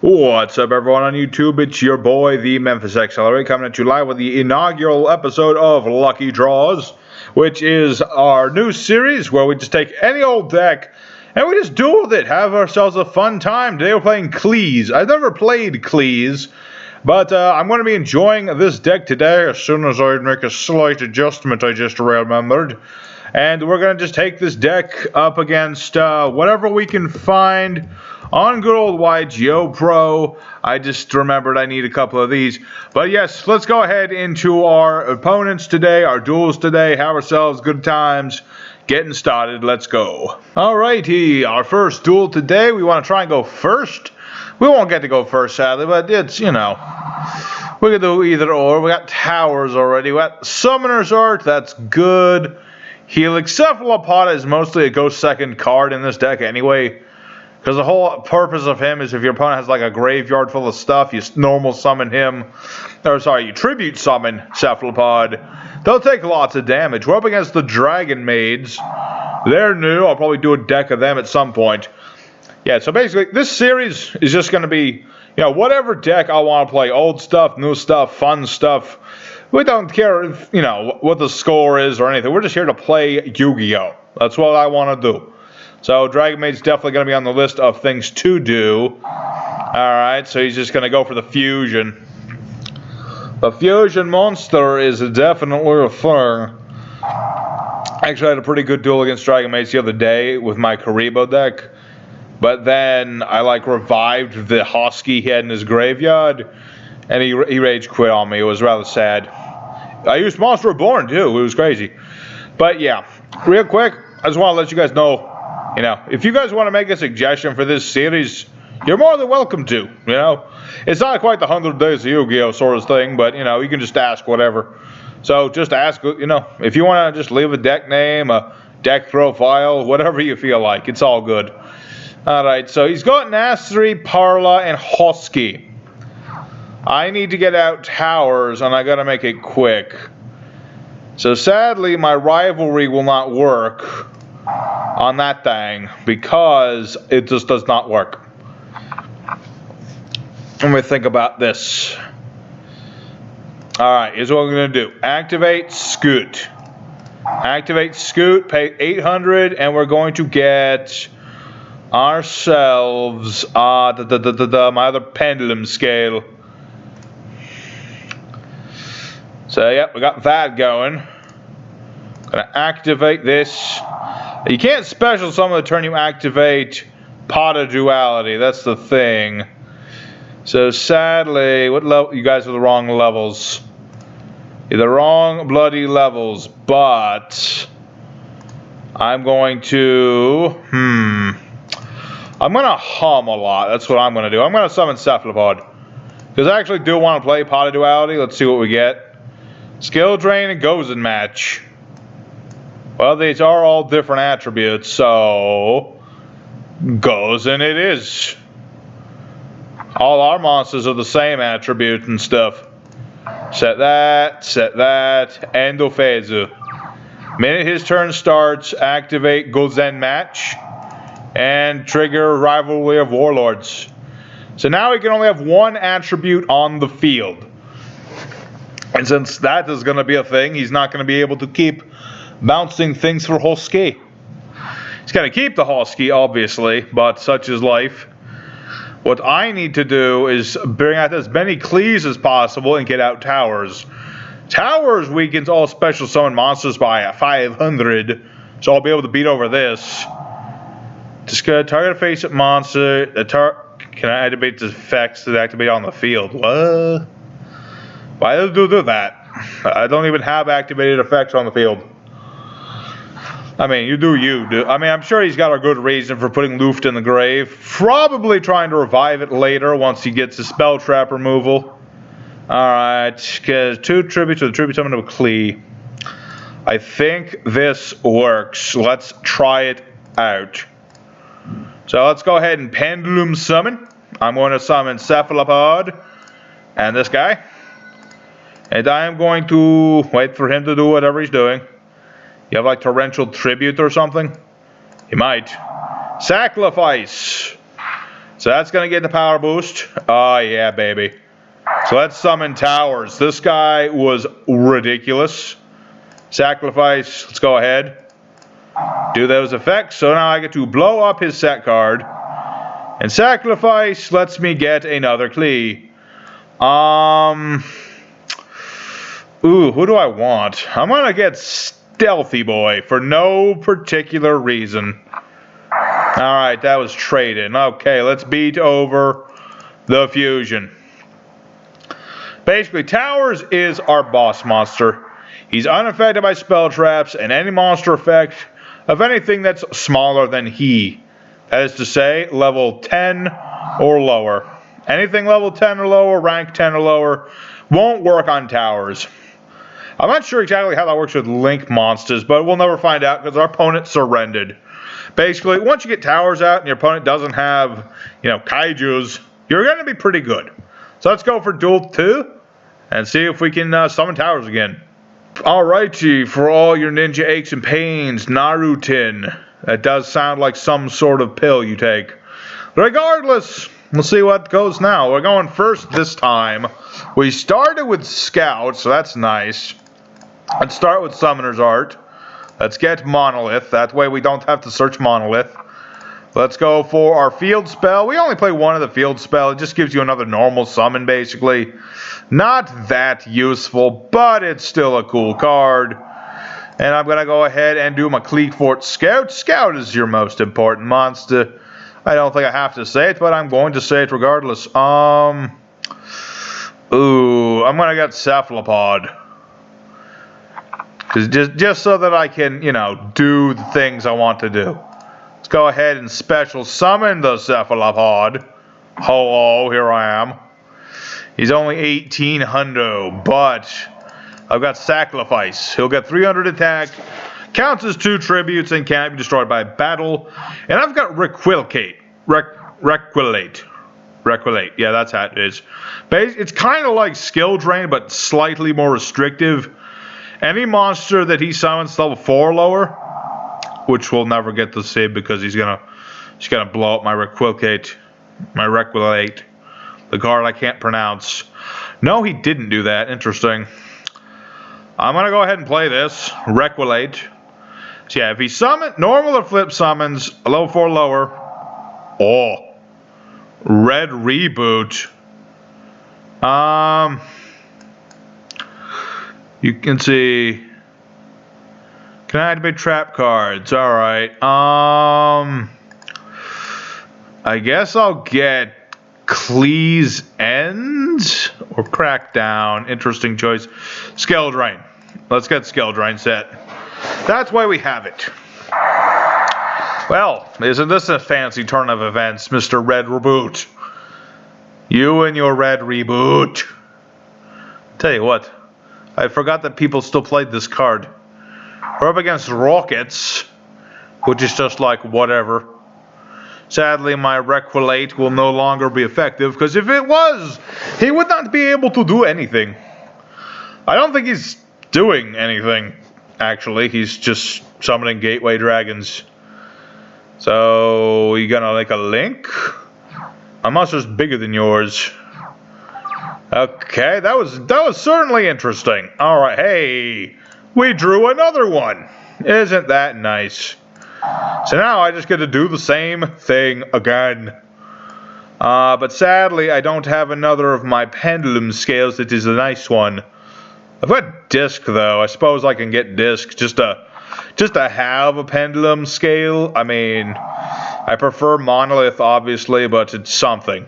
What's up, everyone on YouTube? It's your boy, the Memphis Accelerate, coming at you live with the inaugural episode of Lucky Draws, which is our new series where we just take any old deck and we just duel with it, have ourselves a fun time. Today we're playing Qliphort. I've never played Qliphort, but I'm going to be enjoying this deck today as soon as I make a slight adjustment I just remembered. And we're going to just take this deck up against whatever we can find on good old YGO Pro. I just remembered I need a couple of these. But yes, let's go ahead into our opponents today, our duels today, have ourselves good times. Getting started, let's go. Alrighty, our first duel today, we want to try and go first. We won't get to go first, sadly, but it's, you know, we can do either or. We got towers already. We got Summoner's Art, that's good. Helix Cephalopod is mostly a go second card in this deck anyway. Because the whole purpose of him is if your opponent has like a graveyard full of stuff, you normal summon him. Or sorry, you tribute summon Cephalopod. They'll take lots of damage. We're up against the Dragon Maids. They're new. I'll probably do a deck of them at some point. Yeah, so basically this series is just going to be, you know, whatever deck I want to play. Old stuff, new stuff, fun stuff. We don't care if, you know, what the score is or anything. We're just here to play Yu-Gi-Oh! That's what I want to do. So Dragon Maid's definitely going to be on the list of things to do. Alright, so he's just going to go for the fusion. The fusion monster is definitely a thing. Actually, I had a pretty good duel against Dragon Maids the other day with my Karibo deck. But then I like revived the Husky he had in his graveyard. And he rage quit on me. It was rather sad. I used Monster Reborn too. It was crazy. But yeah, real quick, I just want to let you guys know, you know, if you guys want to make a suggestion for this series, you're more than welcome to, you know. It's not quite the 100 Days of Yu-Gi-Oh! Sort of thing, but, you know, you can just ask whatever. So just ask, you know, if you want to just leave a deck name, a deck profile, whatever you feel like. It's all good. Alright, so he's got Nastri, Parla, and Husky. I need to get out towers, and I gotta make it quick. So sadly, my rivalry will not work on that thing because it just does not work. Let me think about this. Alright, here's what I'm gonna do. Activate Scoot. Activate Scoot, pay 800, and we're going to get ourselves my other pendulum scale. So yep, we got that going. Gonna activate this. You can't special summon the turn you activate Pot of Duality. That's the thing. So sadly, what level? You guys are the wrong levels. You're the wrong bloody levels. But I'm going to I'm gonna hum a lot. That's what I'm gonna do. I'm gonna summon Cephalopod because I actually do want to play Pot of Duality. Let's see what we get. Skill Drain and Gozen match. Well, these are all different attributes, so Gozen it is. All our monsters are the same attribute and stuff. Set that, Endophazu. Minute his turn starts, activate Gozen match, and trigger Rivalry of Warlords. So now he can only have one attribute on the field. And since that is going to be a thing, he's not going to be able to keep bouncing things for Husky. He's going to keep the Husky, obviously, but such is life. What I need to do is bring out as many Qliphorts as possible and get out towers. Towers weakens all special summon monsters by 500, so I'll be able to beat over this. Just gonna target a face-up monster. Can I activate the effects that activate on the field? What? Why did it do that? I don't even have activated effects on the field. I mean, you do you. I mean, I'm sure he's got a good reason for putting Luft in the grave. Probably trying to revive it later once he gets his spell trap removal. Alright, because 2 tributes to the tribute summon of Qliphort. I think this works. Let's try it out. So let's go ahead and pendulum summon. I'm going to summon Cephalopod and this guy. And I am going to wait for him to do whatever he's doing. You have like Torrential Tribute or something? He might. Sacrifice. So that's going to get the power boost. Oh, yeah, baby. So let's summon towers. This guy was ridiculous. Sacrifice. Let's go ahead. Do those effects. So now I get to blow up his set card. And sacrifice lets me get another Qli. Ooh, who do I want? I'm going to get Stealthy Boy for no particular reason. Alright, that was traded. Okay, let's beat over the fusion. Basically, Towers is our boss monster. He's unaffected by spell traps and any monster effect of anything that's smaller than he. That is to say, level 10 or lower. Anything level 10 or lower, rank 10 or lower, won't work on Towers. I'm not sure exactly how that works with Link monsters, but we'll never find out because our opponent surrendered. Basically, once you get Towers out and your opponent doesn't have, kaijus, you're going to be pretty good. So let's go for Duel 2 and see if we can summon Towers again. Alrighty, for all your ninja aches and pains, Narutin. That does sound like some sort of pill you take. Regardless, we'll see what goes now. We're going first this time. We started with Scout, so that's nice. Let's start with Summoner's Art. Let's get Monolith. That way we don't have to search Monolith. Let's go for our field spell. We only play one of the field spell. It just gives you another normal summon, basically. Not that useful, but it's still a cool card. And I'm going to go ahead and do my Qliphort Scout. Scout is your most important monster. I don't think I have to say it, but I'm going to say it regardless. Ooh, I'm going to get Cephalopod. Just so that I can, do the things I want to do. Let's go ahead and special summon the Cephalopod. Hello, here I am. He's only 1800, but I've got Sacrifice. He'll get 300 attack, counts as 2 tributes, and can't be destroyed by battle. And I've got Requilate. Yeah, that's how it is. It's kind of like Skill Drain, but slightly more restrictive. Any monster that he summons level 4 or lower, which we'll never get to see because he's gonna blow up my Requilate, the card I can't pronounce. No, he didn't do that. Interesting. I'm gonna go ahead and play this Requilate. So yeah, if he normal or flip summons a level 4 lower, red reboot. You can see. Can I activate trap cards? Alright. I guess I'll get Qli's End or Crackdown. Interesting choice. Skill Drain. Let's get Skill Drain set. That's why we have it. Well, isn't this a fancy turn of events, Mr. Red Reboot? You and your Red Reboot. Tell you what. I forgot that people still played this card. We're up against Rockets, which is just like whatever. Sadly, my Requilate will no longer be effective, because if it was, he would not be able to do anything. I don't think he's doing anything, actually. He's just summoning Gateway Dragons. So, you gonna like a link? My monster's bigger than yours. Okay, that was certainly interesting. Alright, hey, we drew another one. Isn't that nice? So now I just get to do the same thing again. But sadly, I don't have another of my pendulum scales that is a nice one. I've got disc though. I suppose I can get disc just to have a pendulum scale. I mean, I prefer monolith obviously, but it's something.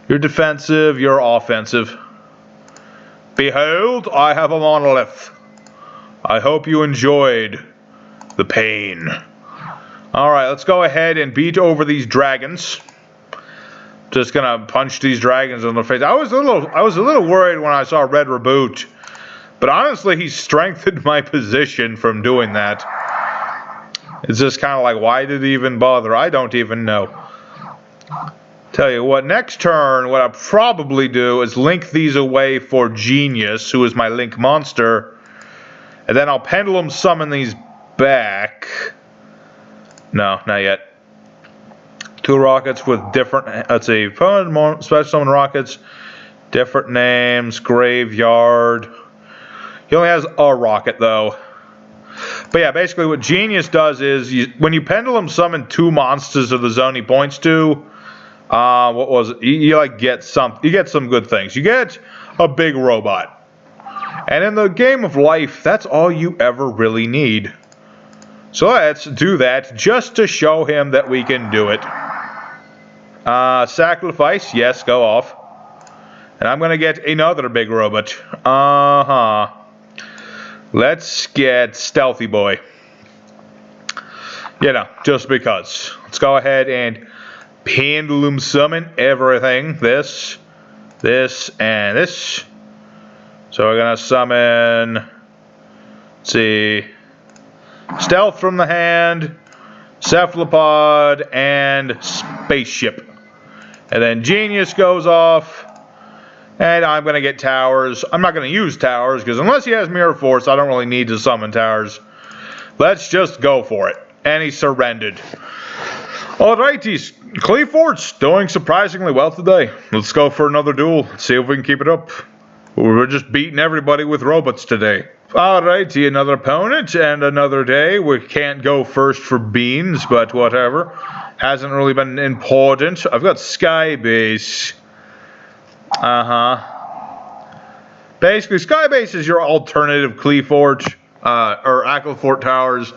You're defensive, you're offensive. Behold, I have a monolith. I hope you enjoyed the pain. Alright, let's go ahead and beat over these dragons. Just gonna punch these dragons in the face. I was a little worried when I saw Red Reboot. But honestly, he strengthened my position from doing that. It's just kind of like, why did he even bother? I don't even know. Tell you what, next turn, what I'll probably do is link these away for Genius, who is my link monster. And then I'll pendulum summon these back. No, not yet. 2 rockets with different, let's see, special summon rockets, different names, graveyard. He only has a rocket though. But yeah, basically what Genius does is, when you pendulum summon 2 monsters of the zone he points to, what was it? You like get some good things. You get a big robot. And in the game of life, that's all you ever really need. So let's do that just to show him that we can do it. Sacrifice, yes, go off. And I'm gonna get another big robot. Let's get Stealthy Boy. You know, just because. Let's go ahead and pendulum summon everything. This, and this. So we're gonna summon, let's see, Stealth from the hand, Cephalopod, and Spaceship. And then Genius goes off, and I'm going to get Towers. I'm not going to use Towers, because unless he has Mirror Force, I don't really need to summon Towers. Let's just go for it. And he surrendered. Alrighty, Qliphort's doing surprisingly well today. Let's go for another duel. See if we can keep it up. We're just beating everybody with robots today. Alrighty, another opponent and another day. We can't go first for beans, but whatever. Hasn't really been important. I've got Skybase. Basically, Skybase is your alternative Qliphort, or Qliphort Towers.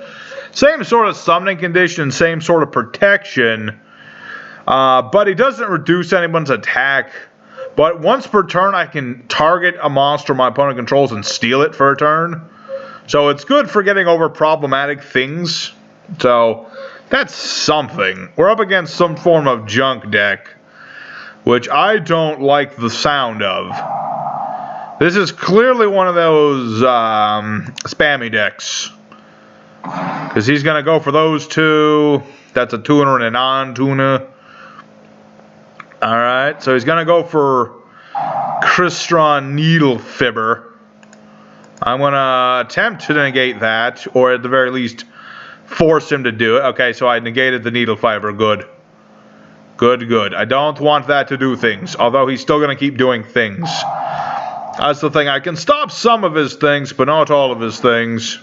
Same sort of summoning condition, same sort of protection. But he doesn't reduce anyone's attack. But once per turn, I can target a monster my opponent controls and steal it for a turn. So it's good for getting over problematic things. So that's something. We're up against some form of junk deck, which I don't like the sound of. This is clearly one of those spammy decks. Because he's going to go for those 2. That's a tuner and a non-tuner. Alright, so he's going to go for Crystron Needle Fibber. I'm going to attempt to negate that, or at the very least, force him to do it. Okay, so I negated the Needle Fiber. Good. Good. I don't want that to do things, although he's still going to keep doing things. That's the thing. I can stop some of his things, but not all of his things.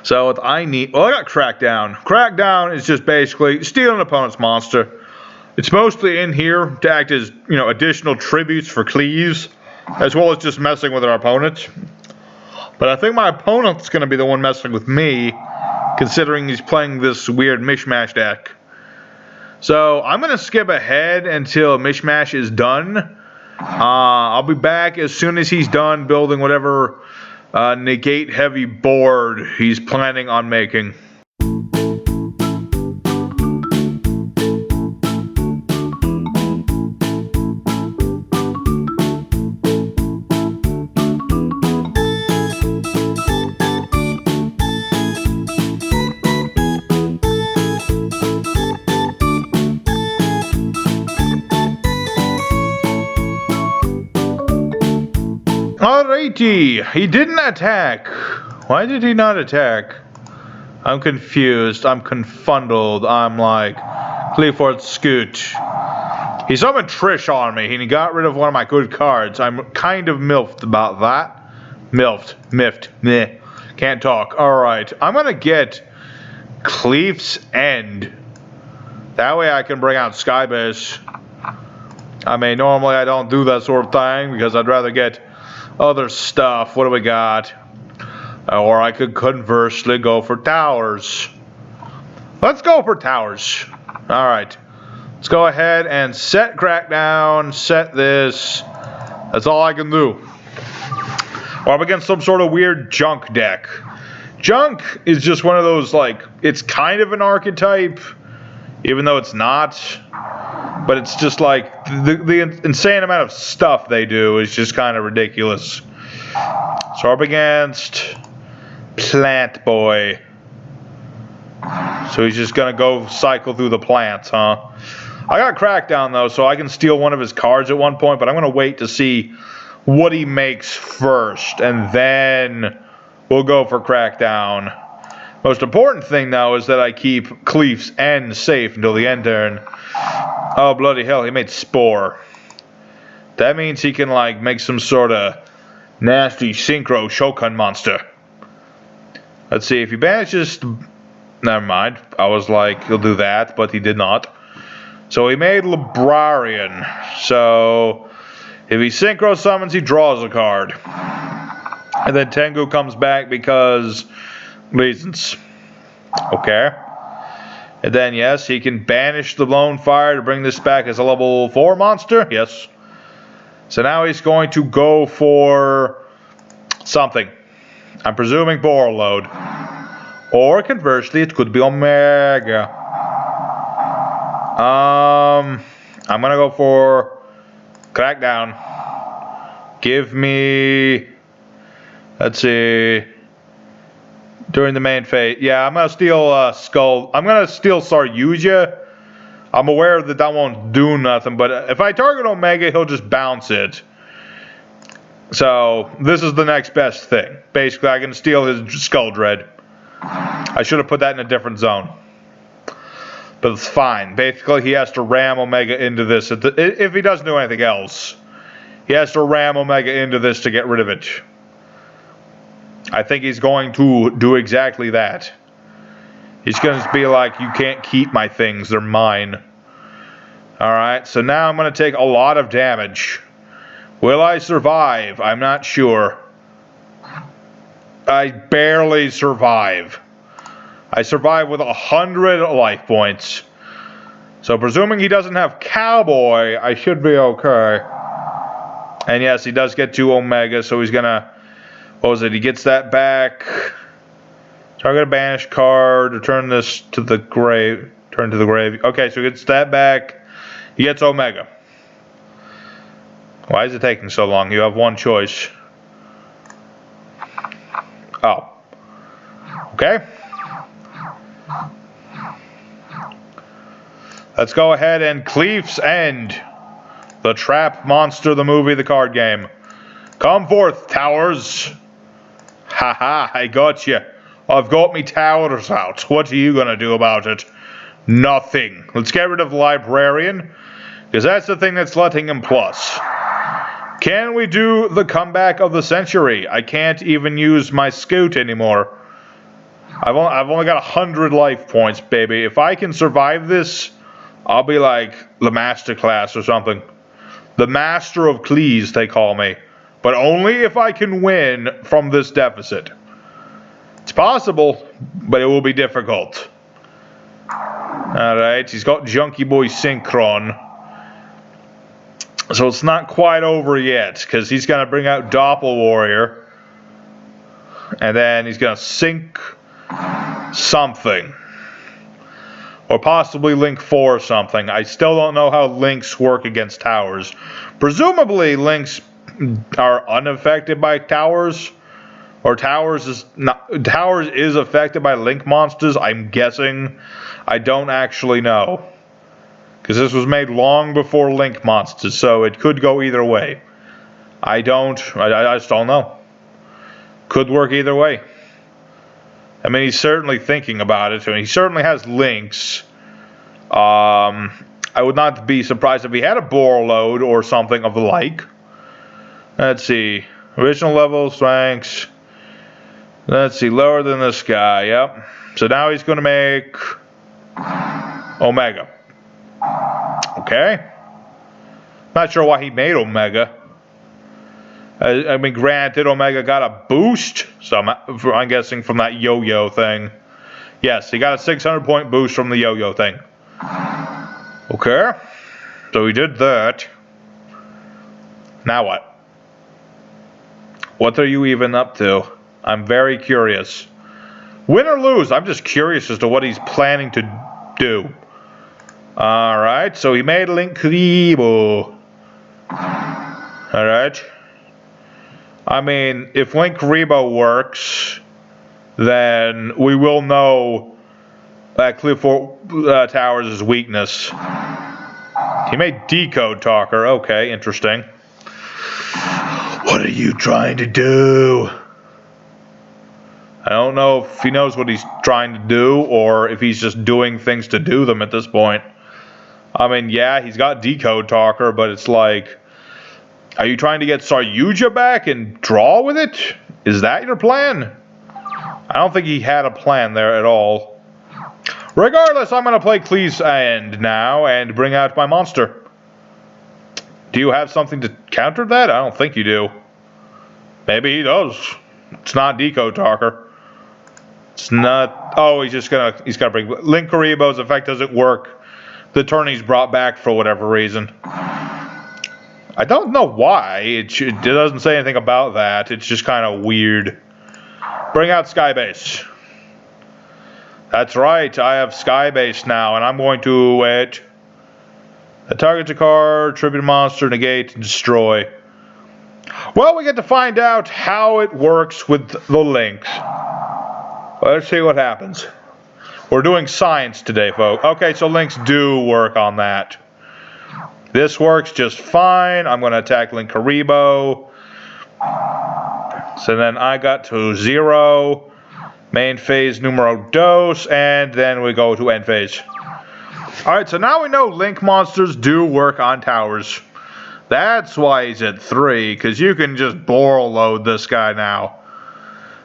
So what I need... Well, I got Crackdown. Crackdown is just basically steal an opponent's monster. It's mostly in here to act as, you know, additional tributes for Cleaves, as well as just messing with our opponent. But I think my opponent's going to be the one messing with me, considering he's playing this weird Mishmash deck. So I'm going to skip ahead until Mishmash is done. I'll be back as soon as he's done building whatever negate-heavy board he's planning on making. Alrighty, he didn't attack. Why did he not attack? I'm confused. I'm confuddled. I'm like, Qliphort Scoot. He summoned Trish on me, and he got rid of one of my good cards. I'm kind of milfed about that. Miffed, meh. Can't talk. Alright, I'm gonna get Qliph's End. That way I can bring out Skybase. I mean, normally I don't do that sort of thing, because I'd rather get other stuff. What do we got? Or I could conversely go for Towers. Let's go for Towers. Alright. Let's go ahead and set Crackdown, set this. That's all I can do. Or I'm against some sort of weird junk deck. Junk is just one of those, like, it's kind of an archetype, even though it's not. But it's just like, the insane amount of stuff they do is just kind of ridiculous. So up against Plant Boy. So he's just going to go cycle through the plants, huh? I got Crackdown, though, so I can steal one of his cards at one point, but I'm going to wait to see what he makes first, and then we'll go for Crackdown. Most important thing, though, is that I keep Qliph's end safe until the end turn. Oh, bloody hell, he made Spore. That means he can, like, make some sort of nasty synchro Shokan monster. Let's see, if he banishes... Never mind. I was like, he'll do that, but he did not. So he made Librarian. So if he synchro summons, he draws a card. And then Tengu comes back because reasons. Okay. And then, yes, he can banish the Lone Fire to bring this back as a level 4 monster. Yes. So now he's going to go for something. I'm presuming Borreload. Or conversely, it could be Omega. I'm gonna go for Crackdown. Give me, let's see, during the main phase. Yeah, I'm gonna steal Skull. I'm gonna steal Saryuja. I'm aware that that won't do nothing, but if I target Omega, he'll just bounce it. So this is the next best thing. Basically, I can steal his Skull Dread. I should have put that in a different zone. But it's fine. Basically, he has to ram Omega into this. If he doesn't do anything else, he has to ram Omega into this to get rid of it. I think he's going to do exactly that. He's going to be like, you can't keep my things, they're mine. Alright, so now I'm going to take a lot of damage. Will I survive? I'm not sure. I barely survive. I survive with 100 life points. So presuming he doesn't have Cowboy, I should be okay. And yes, he does get 2 Omega, so he's gonna... What was it? He gets that back. Target a banish card. Return this to the grave. Turn to the grave. Okay, so he gets that back. He gets Omega. Why is it taking so long? You have one choice. Oh. Okay. Let's go ahead and Qliph's End. The Trap Monster, the movie, the card game. Come forth, towers. Haha, I got you. I've got me towers out. What are you gonna do about it? Nothing. Let's get rid of the Librarian, because that's the thing that's letting him plus. Can we do the comeback of the century? I can't even use my Scoot anymore. I've only got 100 life points, baby. If I can survive this, I'll be like the Masterclass or something. The Master of Qliphs, they call me. But only if I can win from this deficit. It's possible, but it will be difficult. Alright, he's got Junkie Boy Synchron. So it's not quite over yet, because he's going to bring out Doppel Warrior. And then he's going to sync something. Or possibly Link 4 or something. I still don't know how Links work against towers. Presumably Links are unaffected by towers. Or towers is affected by Link monsters, I'm guessing. I don't actually know. Because this was made long before Link monsters, so it could go either way. I just don't know. Could work either way. I mean, he's certainly thinking about it. I mean, he certainly has links. I would not be surprised if he had a Borreload or something of the like. Let's see. Original levels, ranks. Let's see. Lower than this guy. Yep. So now he's going to make Omega. Okay. Not sure why he made Omega. I mean, granted, Omega got a boost, so I'm guessing from that yo-yo thing. Yes, he got a 600 point boost from the yo-yo thing. Okay, so he did that. Now what? What are you even up to? I'm very curious. Win or lose, I'm just curious as to what he's planning to do. Alright, so he made Link Kuribo. Alright. I mean, if Link Rebo works, then we will know that Qliphort Towers' weakness. He made Decode Talker. Okay, interesting. What are you trying to do? I don't know if he knows what he's trying to do or if he's just doing things to do them at this point. I mean, yeah, he's got Decode Talker, but it's like, are you trying to get Saryuja back and draw with it? Is that your plan? I don't think he had a plan there at all. Regardless, I'm going to play Qliph's End now and bring out my monster. Do you have something to counter that? I don't think you do. Maybe he does. It's not Decode Talker. It's not... Oh, he's gonna bring... Link Kuribo's effect doesn't work. The turn he's brought back for whatever reason. I don't know why. It doesn't say anything about that. It's just kind of weird. Bring out Skybase. That's right. I have Skybase now, and I'm going to wait. Target a card, tribute monster, negate, and destroy. Well, we get to find out how it works with the links. Let's see what happens. We're doing science today, folks. Okay, so links do work on that. This works just fine. I'm going to attack Link Kuribo. So then I got to 0. Main phase numero dos. And then we go to end phase. Alright, so now we know Link monsters do work on towers. That's why he's at 3, because you can just bore load this guy now.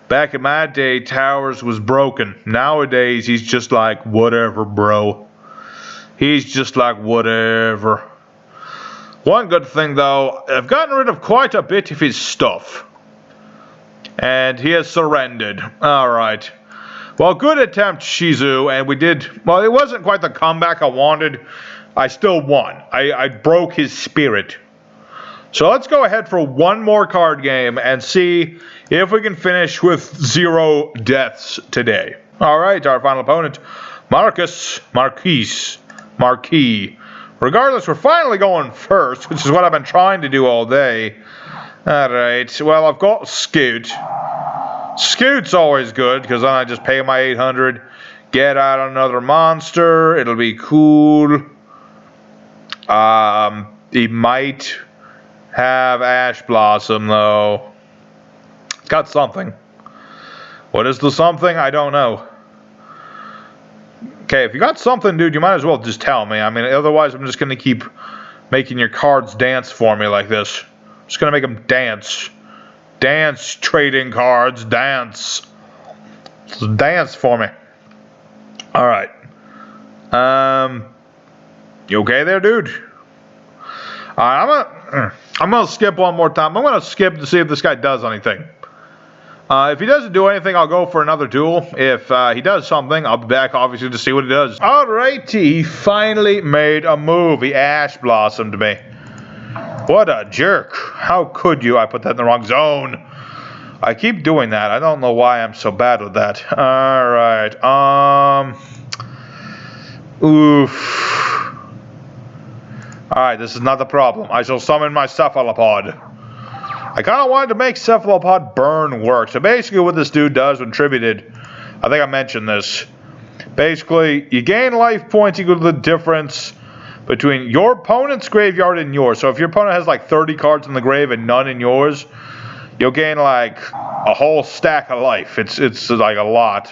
Back in my day, towers was broken. Nowadays, he's just like, whatever, bro. He's just like, whatever. One good thing, though, I've gotten rid of quite a bit of his stuff. And he has surrendered. Alright. Well, good attempt, Shizu, and we did... Well, it wasn't quite the comeback I wanted. I still won. I broke his spirit. So let's go ahead for one more card game and see if we can finish with 0 deaths today. Alright, our final opponent, Marquis. Regardless, we're finally going first, which is what I've been trying to do all day. Alright, well, I've got Scoot. Scoot's always good, because then I just pay my 800, get out another monster, it'll be cool. He might have Ash Blossom, though. Got something. What is the something? I don't know. Okay, if you got something, dude, you might as well just tell me. I mean, otherwise I'm just going to keep making your cards dance for me like this. Just going to make them dance. Dance, trading cards, dance. Just dance for me. Alright. You okay there, dude? I'm gonna skip one more time. I'm gonna skip to see if this guy does anything. If he doesn't do anything, I'll go for another duel. If he does something, I'll be back, obviously, to see what he does. Alrighty, he finally made a move. He Ash Blossomed me. What a jerk. How could you? I put that in the wrong zone. I keep doing that. I don't know why I'm so bad with that. Alright, oof. Alright, this is not the problem. I shall summon my Cephalopod. I kind of wanted to make Cephalopod burn work. So basically what this dude does when tributed, I think I mentioned this. Basically, you gain life points equal to the difference between your opponent's graveyard and yours. So if your opponent has like 30 cards in the grave and none in yours, you'll gain like a whole stack of life. It's like a lot.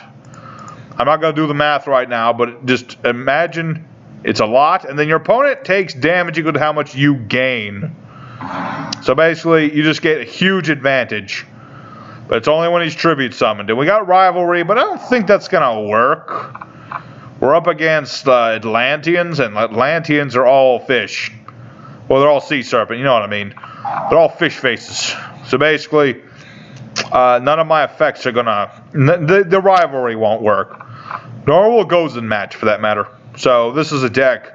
I'm not going to do the math right now, but just imagine it's a lot, and then your opponent takes damage equal to how much you gain. So basically, you just get a huge advantage. But it's only when he's tribute summoned. And we got Rivalry, but I don't think that's going to work. We're up against Atlanteans, and Atlanteans are all fish. Well, they're all sea serpent, you know what I mean. They're all fish faces. So basically, none of my effects are going to... The Rivalry won't work. Nor will Gozen match, for that matter. So this is a deck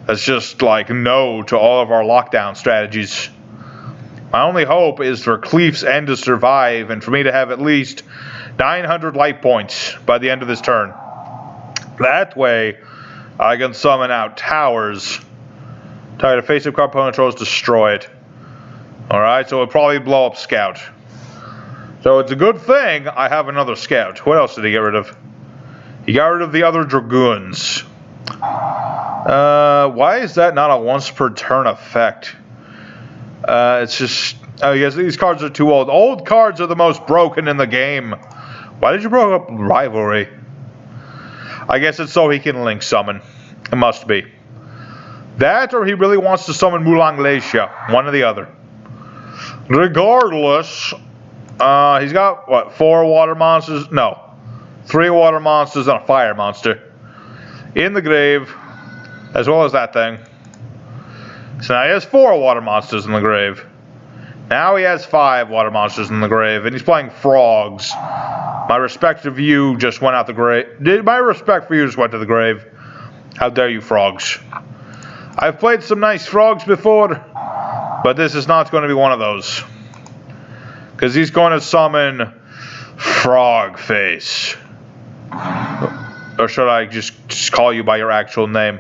that's just like no to all of our lockdown strategies. My only hope is for Qliph's End to survive and for me to have at least 900 life points by the end of this turn. That way, I can summon out towers. Target a face-up card opponent controls, destroy it. Alright, so it'll probably blow up Scout. So it's a good thing I have another Scout. What else did he get rid of? He got rid of the other Dragoons. Why is that not a once per turn effect? It's just... I guess these cards are too old. Old cards are the most broken in the game. Why did you bring up rivalry? I guess it's so he can link summon. It must be. That or he really wants to summon Mulan Glacier. One or the other. Regardless, he's got, what, 4 water monsters? No. 3 water monsters and a fire monster. In the grave. As well as that thing. So now he has 4 water monsters in the grave. Now he has 5 water monsters in the grave. And he's playing frogs. My respect for you just went out the grave. My respect for you just went to the grave. How dare you, frogs. I've played some nice frogs before. But this is not going to be one of those. Because he's going to summon Frog Face. Or should I just call you by your actual name?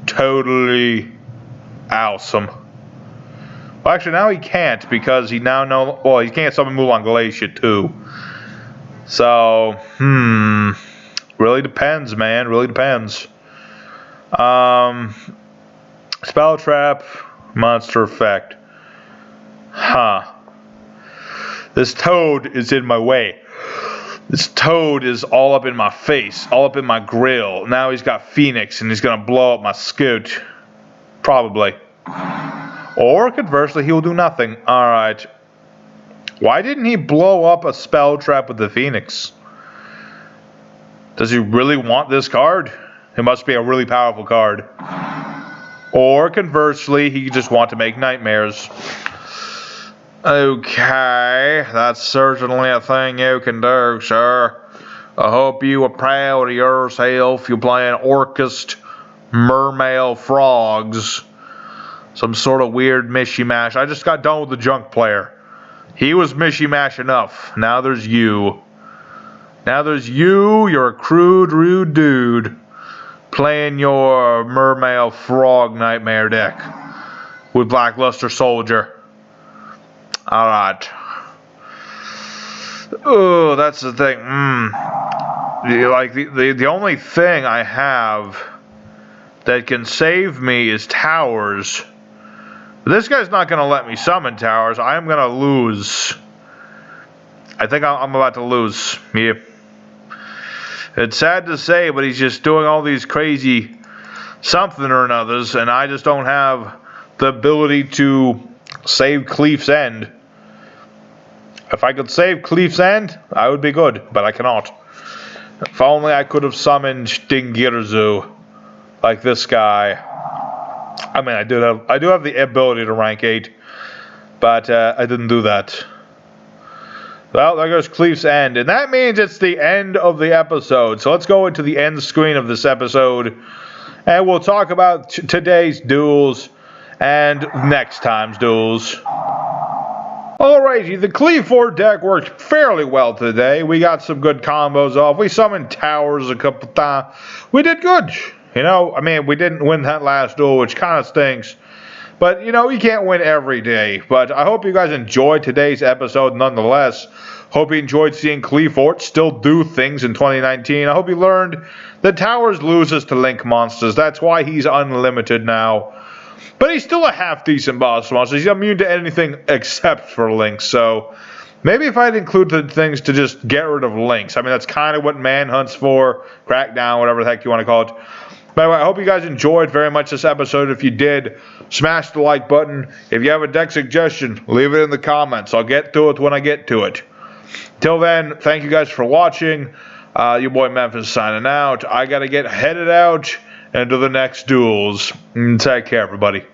Totally awesome. Well, actually, now he can't because he now know. Well, he can't summon Mulan Glacier too. So, really depends, man. Really depends. Spell Trap, Monster Effect. This toad is in my way. This toad is all up in my face, all up in my grill. Now he's got Phoenix and he's gonna blow up my scoot. Probably. Or conversely, he'll do nothing. Alright. Why didn't he blow up a spell trap with the Phoenix? Does he really want this card? It must be a really powerful card. Or conversely, he just want to make nightmares. Okay, that's certainly a thing you can do, sir. I hope you are proud of yourself. You're playing Orchest Mermail Frogs. Some sort of weird mishy-mash. I just got done with the junk player. He was mishy-mash enough. Now there's you. Now there's you. You're a crude, rude dude. Playing your Mermail Frog Nightmare deck. With Blackluster Soldier. Alright. Oh, that's the thing. Like, the only thing I have that can save me is towers. This guy's not going to let me summon towers. I am going to lose. I think I'm about to lose. Yeah. It's sad to say, but he's just doing all these crazy something or anothers, and I just don't have the ability to save Qliph's End. If I could save Qliph's End, I would be good, but I cannot. If only I could have summoned Stingirzu, like this guy. I mean, I do have the ability to rank 8, but I didn't do that. Well, there goes Qliph's End, and that means it's the end of the episode. So let's go into the end screen of this episode, and we'll talk about today's duels and next time's duels. Alrighty, the Qliphort deck worked fairly well today. We got some good combos off. We summoned towers a couple times. We did good. You know, I mean, we didn't win that last duel, which kind of stinks. But, you know, you can't win every day. But I hope you guys enjoyed today's episode nonetheless. Hope you enjoyed seeing Qliphort still do things in 2019. I hope you learned that Towers loses to Link monsters. That's why he's unlimited now. But he's still a half-decent boss monster. He's immune to anything except for Links. So maybe if I'd include the things to just get rid of Links. I mean, that's kind of what Manhunt's for. Crackdown, whatever the heck you want to call it. By the way, I hope you guys enjoyed very much this episode. If you did, smash the like button. If you have a deck suggestion, leave it in the comments. I'll get to it when I get to it. Till then, thank you guys for watching. Your boy Memphis signing out. I got to get headed out into the next duels. Take care, everybody.